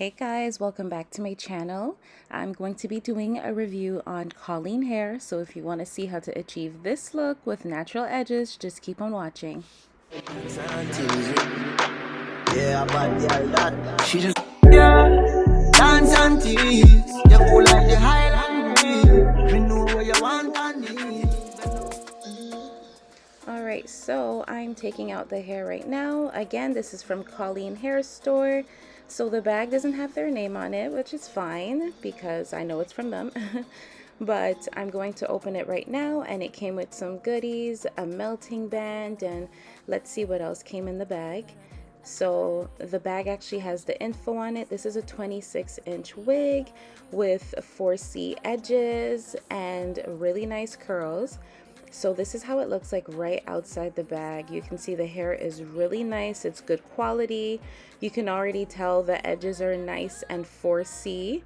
Hey guys, welcome back to my channel. I'm going to be doing a review on Coleen Hair, so if you want to see how to achieve this look with natural edges, just keep on watching. Yeah, but yeah, that she just dance and tease. You cool like the Highland breeze. We know where you want and need. Alright, so I'm taking out the hair right now. Again, this is from Coleen Hair store. So the bag doesn't have their name on it, which is fine because I know it's from them. But I'm going to open it right now, and it came with some goodies, a melting band, and let's see what else came in the bag. So the bag actually has the info on it. This is a 26-inch wig with 4C edges and really nice curls. So this is how it looks like right outside the bag. You can see the hair is really nice. It's good quality. You can already tell the edges are nice and 4C.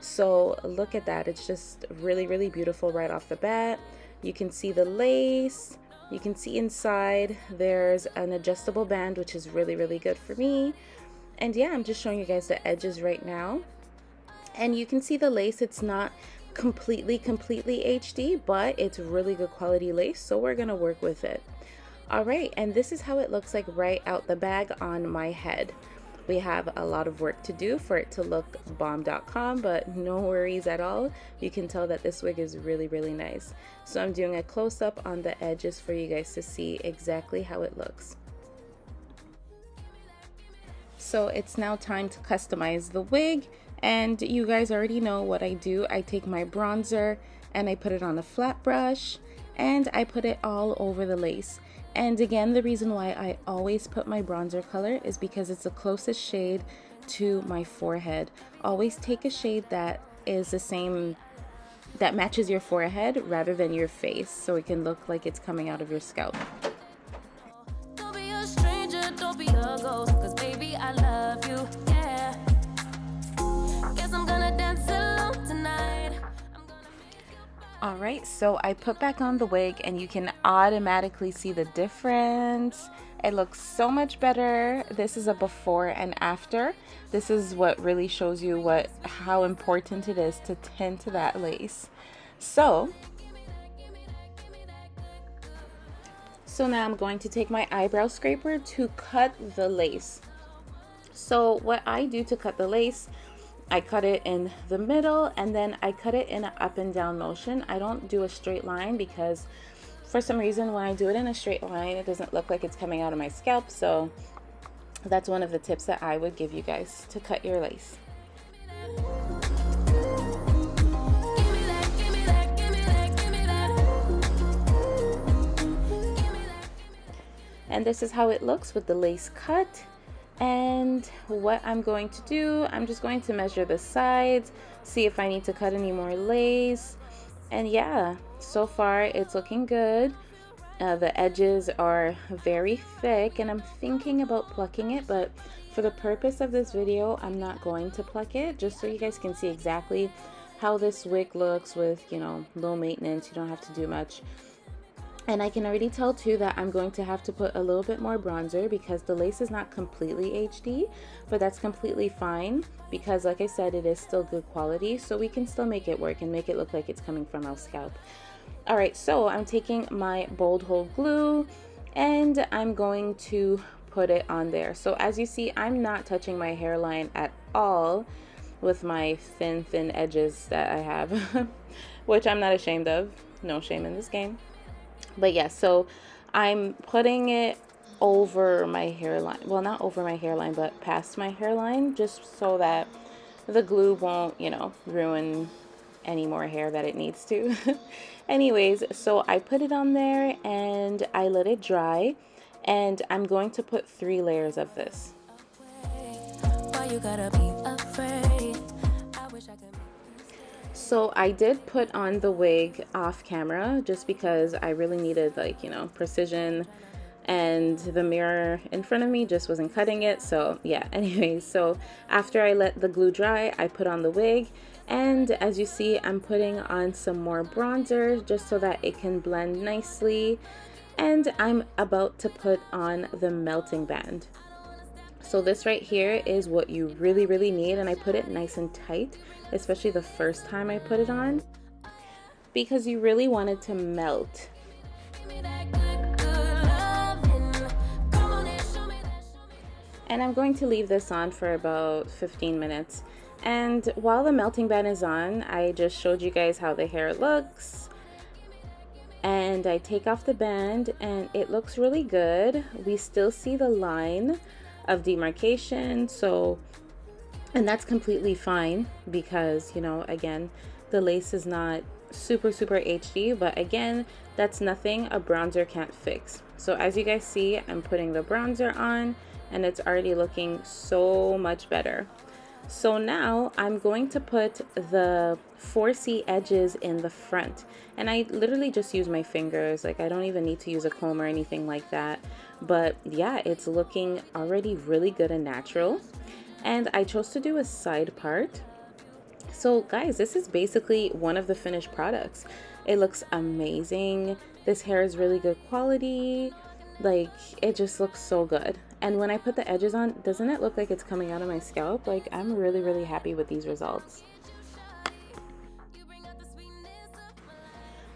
So look at that. It's just really, really beautiful right off the bat. You can see the lace. You can see inside there's an adjustable band, which is really, really good for me. And yeah, I'm just showing you guys the edges right now. And you can see the lace. It's not completely HD, but it's really good quality lace, so we're gonna work with it. All right, and this is how it looks like right out the bag on my head. We have a lot of work to do for it to look bomb.com, but no worries at all. You can tell that this wig is really, really nice. So I'm doing a close-up on the edges for you guys to see exactly how it looks. So it's now time to customize the wig, and you guys already know what I do. I take my bronzer and I put it on a flat brush and I put it all over the lace. And again, the reason why I always put my bronzer color is because it's the closest shade to my forehead. Always take a shade that is the same, that matches your forehead rather than your face, so it can look like it's coming out of your scalp. Don't be a stranger, don't be a ghost, 'cause baby I love you, yeah. Guess I'm gonna dance alone tonight. Alright, so I put back on the wig and you can automatically see the difference. It looks so much better. This is a before and after. This is what really shows you how important it is to tint that lace. So now I'm going to take my eyebrow scraper to cut the lace. So what I do to cut the lace, I cut it in the middle and then I cut it in an up and down motion. I don't do a straight line because for some reason when I do it in a straight line, it doesn't look like it's coming out of my scalp. So that's one of the tips that I would give you guys to cut your lace. And this is how it looks with the lace cut. And what I'm going to do, I'm just going to measure the sides, see if I need to cut any more lace. And yeah, so far it's looking good. The edges are very thick and I'm thinking about plucking it, but for the purpose of this video, I'm not going to pluck it, just so you guys can see exactly how this wig looks with, you know, low maintenance. You don't have to do much. And I can already tell too that I'm going to have to put a little bit more bronzer because the lace is not completely HD, but that's completely fine because like I said, it is still good quality, so we can still make it work and make it look like it's coming from our scalp. All right, so I'm taking my bold hold glue and I'm going to put it on there. So as you see, I'm not touching my hairline at all with my thin edges that I have, which I'm not ashamed of. No shame in this game. But yeah, so I'm putting it over my hairline. Well, not over my hairline, but past my hairline, just so that the glue won't, you know, ruin any more hair that it needs to. Anyways, so I put it on there and I let it dry. And I'm going to put 3 layers of this. Why you gotta be afraid? I wish I could. So I did put on the wig off camera just because I really needed, like, you know, precision, and the mirror in front of me just wasn't cutting it. So yeah, anyways, so after I let the glue dry, I put on the wig, and as you see, I'm putting on some more bronzer just so that it can blend nicely, and I'm about to put on the melting band. So this right here is what you really need, and I put it nice and tight, especially the first time I put it on, because you really want it to melt. And I'm going to leave this on for about 15 minutes. And while the melting band is on, I just showed you guys how the hair looks. And I take off the band and it looks really good. We still see the line of demarcation, and that's completely fine because, you know, again, the lace is not super HD, but again, that's nothing a bronzer can't fix. So as you guys see, I'm putting the bronzer on and it's already looking so much better. So now I'm going to put the 4C edges in the front, and I literally just use my fingers. Like, I don't even need to use a comb or anything like that. But yeah, it's looking already really good and natural. And I chose to do a side part. So guys, this is basically one of the finished products. It looks amazing. This hair is really good quality. Like, it just looks so good. And when I put the edges on, doesn't it look like it's coming out of my scalp? Like, I'm really happy with these results.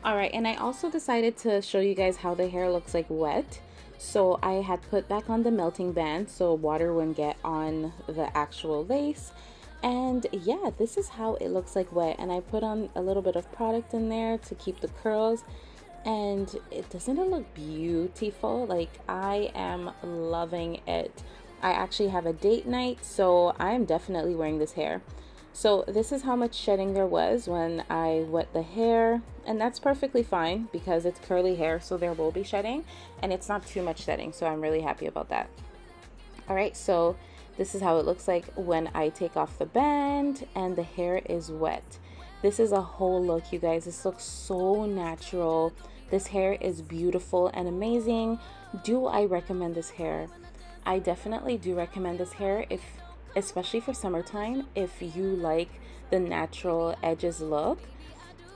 Alright, and I also decided to show you guys how the hair looks like wet. So I had put back on the melting band so water wouldn't get on the actual lace. And yeah, this is how it looks like wet. And I put on a little bit of product in there to keep the curls. And doesn't it look beautiful? Like, I am loving it. I actually have a date night, so I am definitely wearing this hair. So this is how much shedding there was when I wet the hair, and that's perfectly fine because it's curly hair, so there will be shedding, and it's not too much shedding, so I'm really happy about that. All right, so this is how it looks like when I take off the band and the hair is wet. This is a whole look, you guys. This looks so natural. This hair is beautiful and amazing. Do I recommend this hair? I definitely do recommend this hair, especially for summertime, if you like the natural edges look.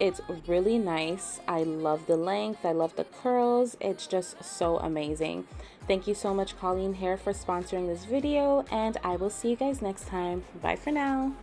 It's really nice. I love the length. I love the curls. It's just so amazing. Thank you so much, Coleen Hair, for sponsoring this video, and I will see you guys next time. Bye for now.